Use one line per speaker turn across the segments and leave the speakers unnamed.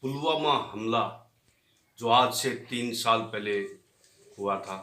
पुलवामा हमला जो आज से 3 साल पहले हुआ था,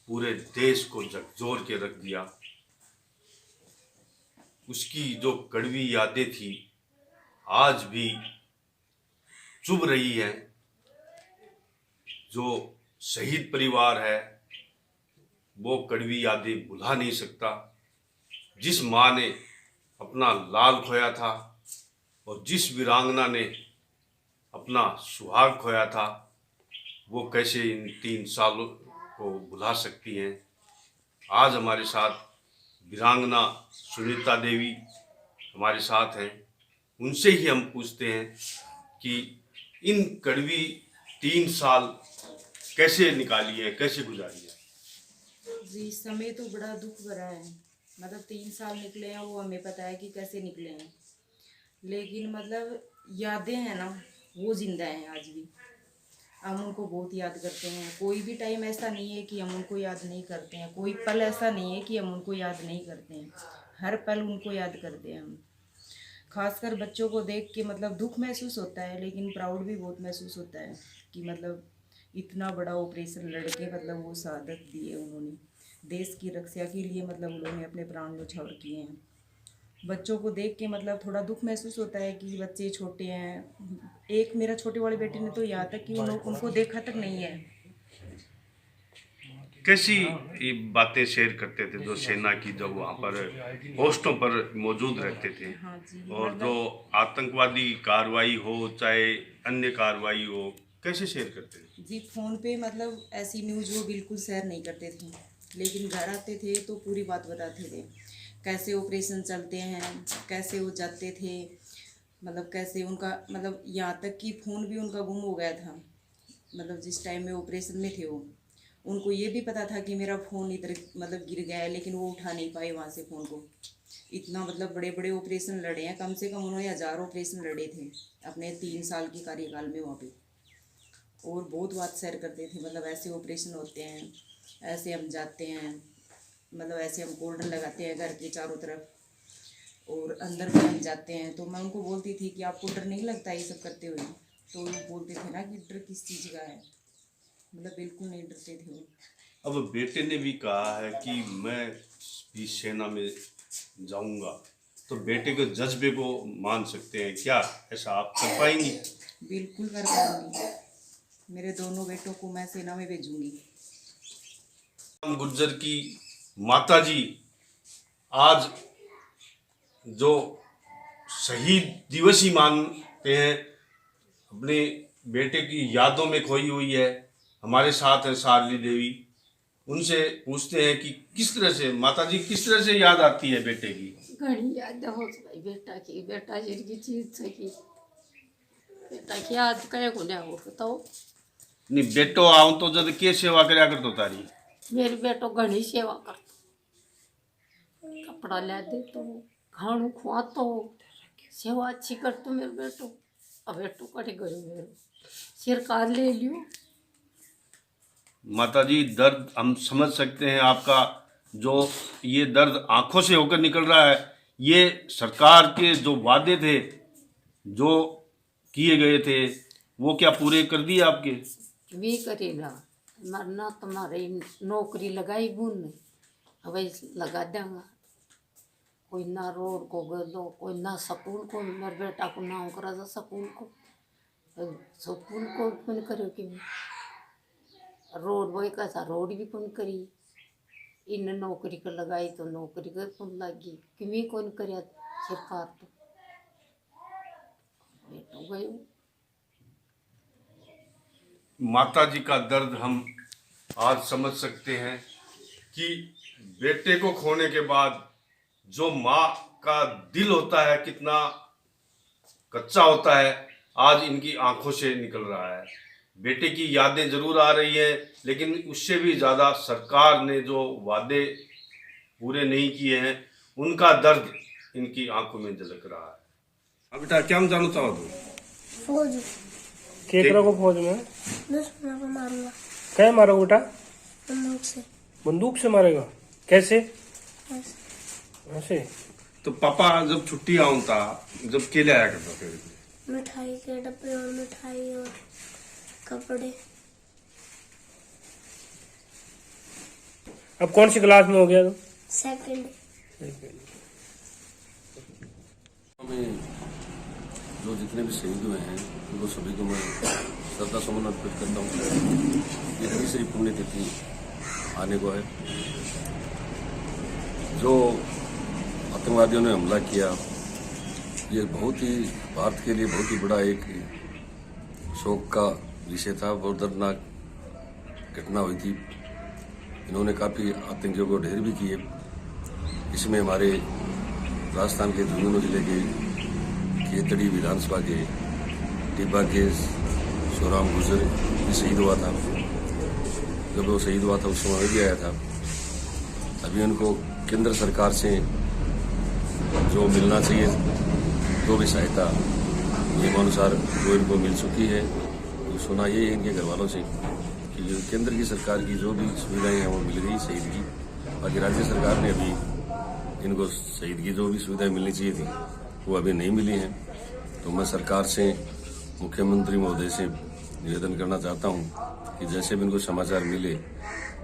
पूरे देश को झकझोर के रख दिया। उसकी जो कड़वी यादें थी आज भी चुभ रही है। जो शहीद परिवार है वो कड़वी यादें भुला नहीं सकता। जिस माँ ने अपना लाल खोया था और जिस वीरांगना ने अपना सुहाग खोया था, वो कैसे इन 3 सालों को भुला सकती हैं। आज हमारे साथ वीरांगना सुनीता देवी हमारे साथ हैं। उनसे ही हम पूछते हैं कि इन कड़वी 3 साल कैसे निकाली है, कैसे गुजारी है।
जी, समय तो बड़ा दुख भरा है। मतलब 3 साल निकले हैं, वो हमें पता है कि कैसे निकले हैं, लेकिन मतलब यादें हैं ना, वो जिंदा हैं आज भी। हम उनको बहुत याद करते हैं। कोई भी टाइम ऐसा नहीं है कि हम उनको याद नहीं करते हैं। कोई पल ऐसा नहीं है कि हम उनको याद नहीं करते हैं। हर पल उनको याद करते हैं हम। खासकर बच्चों को देख के मतलब दुख महसूस होता है, लेकिन प्राउड भी बहुत महसूस होता है कि मतलब इतना बड़ा ऑपरेशन लड़के मतलब वो शहादत दी है उन्होंने। देश की रक्षा के लिए मतलब उन्होंने अपने प्राण न्यौछावर किए हैं। बच्चों को देख के मतलब थोड़ा दुख महसूस होता है कि बच्चे छोटे हैं। एक मेरा छोटे वाले बेटे ने तो यहाँ तक कि उनको देखा तक नहीं है।
कैसी ये बातें शेयर करते थे जो सेना की, जब वहाँ पर पोस्टों पर मौजूद रहते थे।
हाँ जी,
और जो आतंकवादी कार्रवाई हो चाहे अन्य कार्रवाई हो, कैसे शेयर करते थे?
जी, फ़ोन पे मतलब ऐसी न्यूज़ वो बिल्कुल शेयर नहीं करते थे, लेकिन घर आते थे तो पूरी बात बताते थे। कैसे ऑपरेशन चलते हैं, कैसे वो जाते थे, मतलब कैसे उनका मतलब यहाँ तक कि फ़ोन भी उनका गुम हो गया था। मतलब जिस टाइम में ऑपरेशन में थे वो, उनको ये भी पता था कि मेरा फ़ोन इधर मतलब गिर गया है, लेकिन वो उठा नहीं पाए वहाँ से फ़ोन को। इतना मतलब बड़े बड़े ऑपरेशन लड़े हैं, कम से कम उन्होंने 1000 ऑपरेशन लड़े थे अपने 3 साल की कार्यकाल में वहाँ पे। और बहुत बात शेयर करते थे, मतलब ऐसे ऑपरेशन होते हैं, ऐसे हम जाते हैं, मतलब ऐसे हम गोल्डन लगाते हैं घर के चारों तरफ और अंदर भी हम जाते हैं। तो मैं उनको बोलती थी कि आपको डर नहीं लगता ये सब करते हुए? तो वो बोलते थे ना कि डर किस चीज़ का है, मतलब बिल्कुल नहीं डरते थे वो।
अब बेटे ने भी कहा है कि मैं भी सेना में जाऊंगा, तो बेटे के जज्बे को मान सकते हैं क्या? ऐसा आप कर पाएंगी?
बिल्कुल कर पाऊंगी। मेरे दोनों बेटों को मैं सेना में भेजूंगी।
राम गुर्जर की माता जी आज जो शहीद दिवस ही मानते हैं, अपने बेटे की यादों में खोई हुई है। हमारे साथ है सारली देवी। उनसे पूछते हैं कि किस तरह से माता जी, किस तरह से याद आती है बेटे की?
घणी याद होत बाई बेटा की, बेटा जिरगी चीज की बेटा की याद कहे को नहीं हो बताओ।
नहीं बेटो आऊं तो जब के सेवा करया करतो तारी?
मेरी बेटो घनी सेवा करतो, कपड़ा ला दे तो खाणू खुआ तो सेवा अच्छी करतो मेरे बेटो। अब बेटो कटे गयो मेरो सिर कार ले लियो।
माता जी, दर्द हम समझ सकते हैं आपका। जो ये दर्द आंखों से होकर निकल रहा है, ये सरकार के जो वादे थे, जो किए गए थे, वो क्या पूरे कर दिए आपके?
भी करेगा मरना तुम्हारी नौकरी लगाई बुन ने, अब लगा देंगा। कोई ना रोड को गलो, कोई ना स्कूल को, मेरे बेटा को नाम करा था स्कूल को, स्कूल को कौन करो कि रोड वही कैसा रोड भी कौन करी। इन नौकरी कर लगाई तो नौकरी कर कौन लगी, किमें कौन कर सरकार तो बेटो गयो।
माता जी का दर्द हम आज समझ सकते हैं कि बेटे को खोने के बाद जो माँ का दिल होता है कितना कच्चा होता है, आज इनकी आंखों से निकल रहा है। बेटे की यादें जरूर आ रही है, लेकिन उससे भी ज्यादा सरकार ने जो वादे पूरे नहीं किए हैं, उनका दर्द इनकी आंखों में झलक रहा है। अब बेटा क्या जानना चाहो तुम?
फौज
केकरा को फौज में
दुश्मनों को मारूंगा
क्या मारो बेटा?
बंदूक से
मारेगा? कैसे?
ऐसे।
ऐसे?
तो पापा जब छुट्टी आऊं था, जब केले आया करता फिर
मिठाई के डब्बे और मिठाई और कपड़े।
अब कौन सी क्लास में हो गया तू?
सेकंड।
हमें जो जितने भी शहीद हुए हैं उनको सभी को मैं श्रद्धा सुमन अर्पित करता हूँ। ये तीसरी पुण्यतिथि आने को है। जो आतंकवादियों ने हमला किया, ये बहुत ही भारत के लिए बहुत ही बड़ा एक शोक का विषय था। बहुत दर्दनाक घटना हुई थी। इन्होंने काफ़ी आतंकियों को ढेर भी किए। इसमें हमारे राजस्थान के झुंझुनू जिले के खेतड़ी विधानसभा के टिब्बा के शिवराम गुर्जर भी शहीद हुआ था। जब वो शहीद हुआ था उस समय भी आया था। अभी उनको केंद्र सरकार से जो मिलना चाहिए जो भी सहायता नियमानुसार वो इनको मिल चुकी है। तो सुना ये है इनके घर वालों से कि केंद्र की सरकार की जो भी सुविधाएं हैं वो मिल गई शहीद की। बाकी राज्य सरकार ने अभी इनको शहीद की जो भी सुविधाएं मिलनी चाहिए थी वो अभी नहीं मिली हैं। तो मैं सरकार से, मुख्यमंत्री महोदय से निवेदन करना चाहता हूं कि जैसे भी इनको समाचार मिले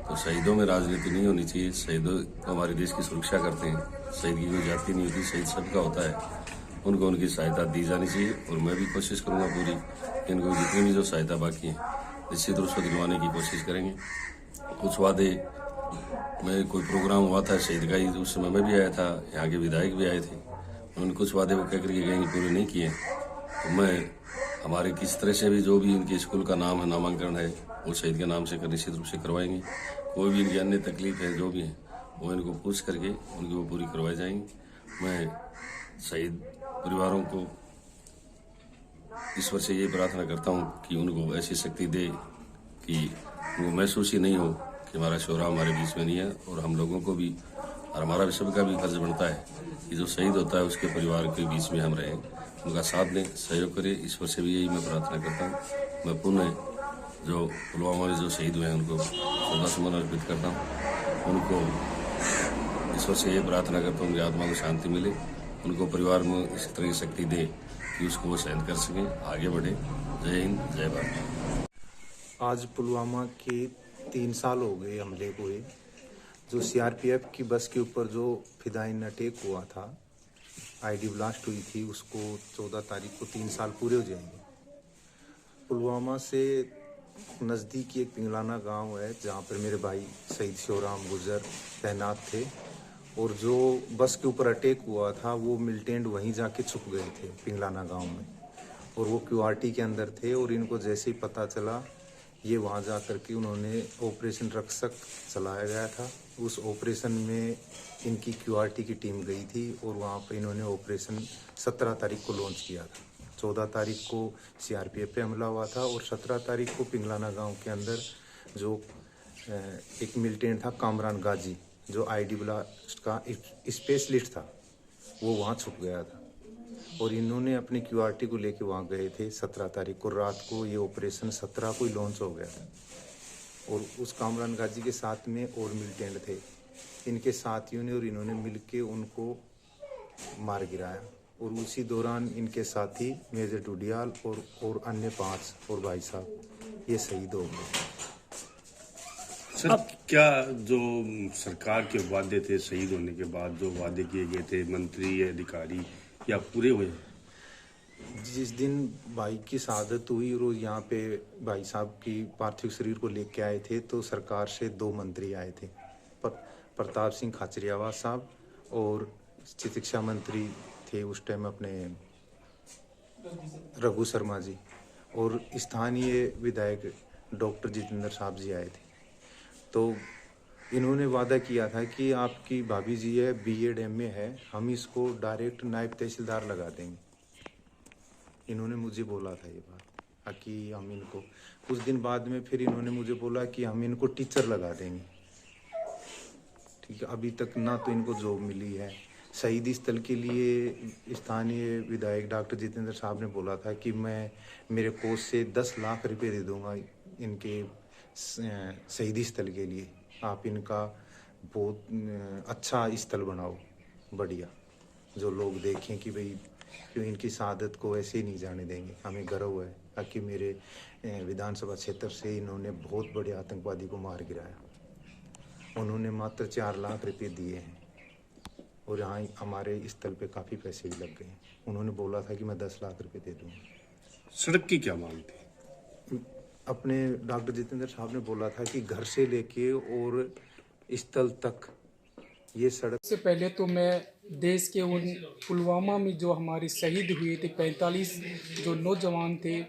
तो शहीदों में राजनीति नहीं होनी चाहिए। शहीदों हमारे देश की सुरक्षा करते हैं। शहीद की कोई जाति नहीं होती, शहीद सबका होता है। उनको उनकी सहायता दी जानी चाहिए और मैं भी कोशिश करूंगा पूरी कि इनको जितनी भी जो सहायता बाकी है निश्चित रूप से दिलवाने की कोशिश करेंगे। कुछ वादे में कोई प्रोग्राम हुआ था शहीद का ही, उस समय मैं भी आया था, यहाँ के विधायक भी आए थे। उन्होंने कुछ वादे वो कह करके कहीं पूरे नहीं किए। तो मैं हमारे किस तरह से भी जो भी इनके स्कूल का नाम है, नामांकन है, वो शहीद के नाम से निश्चित रूप से करवाएंगे। कोई भी इनकी अन्य तकलीफ है जो भी है वो इनको पूछ करके उनकी वो पूरी करवाई जाएंगी। मैं शहीद परिवारों को ईश्वर से ये प्रार्थना करता हूँ कि उनको ऐसी शक्ति दे कि उनको महसूस ही नहीं हो कि हमारा शिवराम हमारे बीच में नहीं है। और हम लोगों को भी और हमारा भी सबका भी फर्ज बनता है कि जो शहीद होता है उसके परिवार के बीच में हम रहें, उनका साथ दें, सहयोग करें। ईश्वर से भी यही मैं प्रार्थना करता हूँ। मैं पुनः जो पुलवामा में जो शहीद हुए हैं उनको श्रद्धासुमन अर्पित करता हूँ। उनको ईश्वर से ये प्रार्थना करता हूँ उनकी आत्मा को शांति मिले, उनको परिवार में इस तरह की शक्ति दे कि उसको वो सहन कर सकें, आगे बढ़े। जय हिंद, जय भारत।
आज पुलवामा के 3 साल हो गए हमले को हुए। जो सीआरपीएफ की बस के ऊपर जो फिदायीन अटैक हुआ था, आईडी ब्लास्ट हुई थी, उसको 14 तारीख को 3 साल पूरे हो जाएंगे। पुलवामा से नज़दीक एक पिंगलाना गांव है जहां पर मेरे भाई शहीद शिवराम गुर्जर तैनात थे। और जो बस के ऊपर अटैक हुआ था वो मिलिटेंट वहीं जाके छुप गए थे पिंगलाना गांव में, और वो क्यूआरटी के अंदर थे। और इनको जैसे ही पता चला ये वहां जा कर के उन्होंने ऑपरेशन रक्षक चलाया गया था। उस ऑपरेशन में इनकी क्यूआरटी की टीम गई थी और वहां पे इन्होंने ऑपरेशन 17 तारीख को लॉन्च किया था। 14 तारीख को सीआरपीएफ पे हमला हुआ था और 17 तारीख को पिंगलाना गांव के अंदर जो एक मिलिटेंट था कामरान गाजी, जो आईडी ब्लास्ट का स्पेशलिस्ट था, वो वहाँ छुप गया था। और इन्होंने अपनी क्यूआरटी को लेके वहाँ गए थे 17 तारीख को रात को। ये ऑपरेशन 17 को ही लॉन्च हो गया था। और उस कामरान गाजी के साथ में और मिलिटेंट थे, इनके साथियों ने और इन्होंने मिलके उनको मार गिराया। और उसी दौरान इनके साथी मेजर डुडियाल और अन्य 5 और भाई साहब ये शहीद हो गए।
सर, क्या जो सरकार के वादे थे शहीद होने के बाद, जो वादे किए गए थे मंत्री अधिकारी, या पूरे हुए?
जिस दिन भाई की शहादत हुई और यहाँ पे भाई साहब की पार्थिव शरीर को लेके आए थे तो सरकार से 2 मंत्री आए थे, प्रताप सिंह खाचरियावास साहब, और शिक्षा मंत्री थे उस टाइम अपने रघु शर्मा जी, और स्थानीय विधायक डॉक्टर जितेंद्र साहब जी आए थे। तो इन्होंने वादा किया था कि आपकी भाभी जी है, बीएड एमए है, हम इसको डायरेक्ट नायब तहसीलदार लगा देंगे। इन्होंने मुझे बोला था ये बात कि हम इनको, कुछ दिन बाद में फिर इन्होंने मुझे बोला कि हम इनको टीचर लगा देंगे। ठीक है, अभी तक ना तो इनको जॉब मिली है। शहीदी स्थल के लिए स्थानीय विधायक डॉक्टर जितेंद्र साहब ने बोला था कि मैं मेरे कोष से 10 लाख रुपए दे दूंगा इनके शहीदी स्थल के लिए, आप इनका बहुत अच्छा स्थल बनाओ, बढ़िया, जो लोग देखें कि भाई कि इनकी शहादत को ऐसे ही नहीं जाने देंगे। हमें गर्व है कि मेरे विधानसभा क्षेत्र से इन्होंने बहुत बड़े आतंकवादी को मार गिराया। उन्होंने मात्र 4 लाख रुपए दिए हैं और यहाँ हमारे स्थल पे काफ़ी पैसे भी लग गए। उन्होंने बोला था कि मैं 10 लाख रुपए दे दूँगा।
सड़क की क्या मांग थी?
अपने डॉक्टर जितेंद्र साहब ने बोला था कि घर से लेके और स्थल तक ये सड़क।
सबसे पहले तो मैं देश के उन पुलवामा में जो हमारे शहीद हुए थे 45 जो नौजवान थे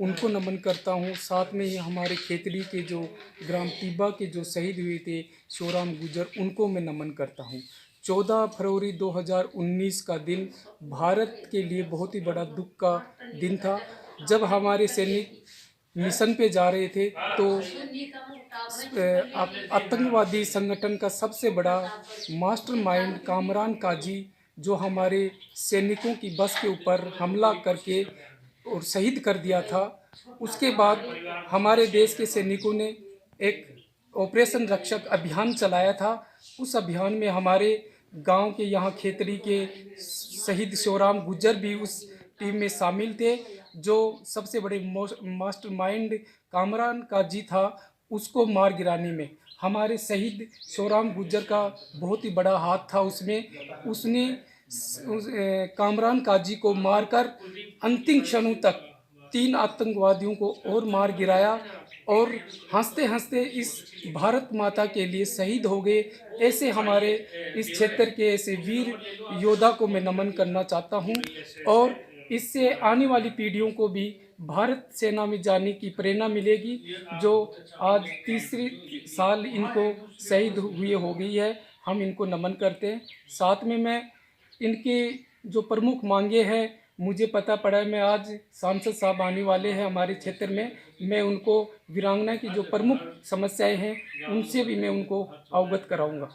उनको नमन करता हूँ। साथ में ही हमारे खेतड़ी के जो ग्राम टिब्बा के जो शहीद हुए थे शिवराम गुर्जर, उनको मैं नमन करता हूँ। 14 फरवरी 2019 का दिन भारत के लिए बहुत ही बड़ा दुख का दिन था। जब हमारे सैनिक मिशन पे जा रहे थे तो आतंकवादी संगठन का सबसे बड़ा मास्टरमाइंड कामरान काजी जो हमारे सैनिकों की बस के ऊपर हमला करके और शहीद कर दिया था। उसके बाद हमारे देश के सैनिकों ने एक ऑपरेशन रक्षक अभियान चलाया था। उस अभियान में हमारे गांव के यहाँ खेतड़ी के शहीद शिवराम गुर्जर भी उस टीम में शामिल थे। जो सबसे बड़े मास्टरमाइंड कामरान काजी था, उसको मार गिराने में हमारे शहीद शिवराम गुर्जर का बहुत ही बड़ा हाथ था। उसने कामरान काजी को मारकर अंतिम क्षणों तक 3 आतंकवादियों को और मार गिराया और हंसते हंसते इस भारत माता के लिए शहीद हो गए। ऐसे हमारे इस क्षेत्र के ऐसे वीर योद्धा को मैं नमन करना चाहता हूं और इससे आने वाली पीढ़ियों को भी भारत सेना में जाने की प्रेरणा मिलेगी। जो आज तीसरी साल इनको शहीद हुए हो गई है, हम इनको नमन करते हैं। साथ में मैं इनके जो प्रमुख मांगे हैं, मुझे पता पड़ा है, मैं आज सांसद साहब आने वाले हैं हमारे क्षेत्र में, मैं उनको वीरांगना की जो प्रमुख समस्याएं हैं उनसे भी मैं उनको अवगत कराऊंगा।